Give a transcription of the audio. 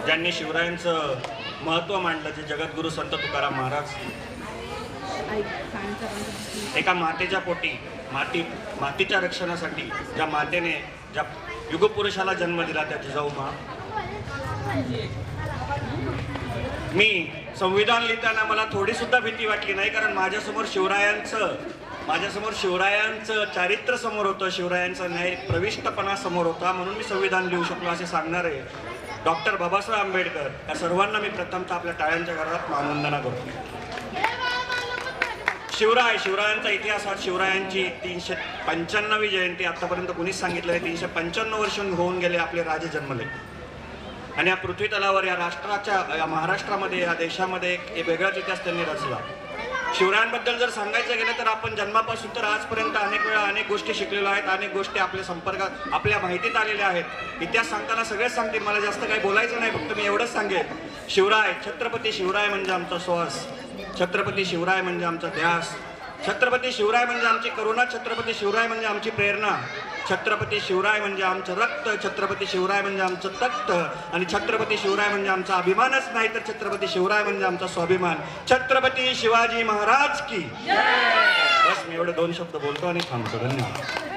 ज्यांनी शिवरायांचं महत्त्व मांडलं, जे जगद्गुरू संत तुकाराम महाराज. एका मातेच्या पोटी मातीच्या रक्षणासाठी ज्या मातेने ज्या युगपुरुषाला जन्म दिला त्या जिजाऊ मा. मी संविधान लिहिताना मला थोडी सुद्धा भीती वाटली नाही, कारण माझ्यासमोर शिवरायांचं चारित्र्य समोर होतं, शिवरायांचा न्याय प्रविष्टपणा समोर होता, म्हणून मी संविधान लिहू शकलो असे सांगणारे डॉक्टर बाबासाहेब आंबेडकर या सर्वांना मी प्रथमतः आपल्या टाळ्यांच्या घरात मानवंदना करतो. शिवरायांचा इतिहास, आज शिवरायांची 395वी जयंती. आतापर्यंत कोणीच सांगितलं आहे 395 वर्ष होऊन गेले आपले राजे जन्मले, आणि या पृथ्वी तलावर, या राष्ट्राच्या, या महाराष्ट्रामध्ये, या देशामध्ये एक वेगळाच इतिहास त्यांनी रचला. शिवरायांबद्दल जर सांगायचं गेलं तर आपण जन्मापासून तर आजपर्यंत अनेक वेळा अनेक गोष्टी शिकलेलो आहेत, अनेक गोष्टी आपल्या संपर्कात, आपल्या माहितीत आलेल्या आहेत. इतिहास सांगताना सगळेच सांगतील, मला जास्त काही बोलायचं नाही, फक्त मी एवढंच सांगेन. छत्रपती शिवराय म्हणजे आमचा श्वास, छत्रपती शिवराय म्हणजे आमचा ध्यास, छत्रपती शिवराय म्हणजे आमची करुणा, छत्रपती शिवराय म्हणजे आमची प्रेरणा, छत्रपती शिवराय म्हणजे आमचं रक्त, छत्रपती शिवराय म्हणजे आमचं तख्त, आणि छत्रपती शिवराय म्हणजे आमचा अभिमानच नाही तर छत्रपती शिवराय म्हणजे आमचा स्वाभिमान. छत्रपती शिवाजी महाराज की. बस मी एवढे 2 शब्द बोलतो आणि थांबतो. धन्यवाद.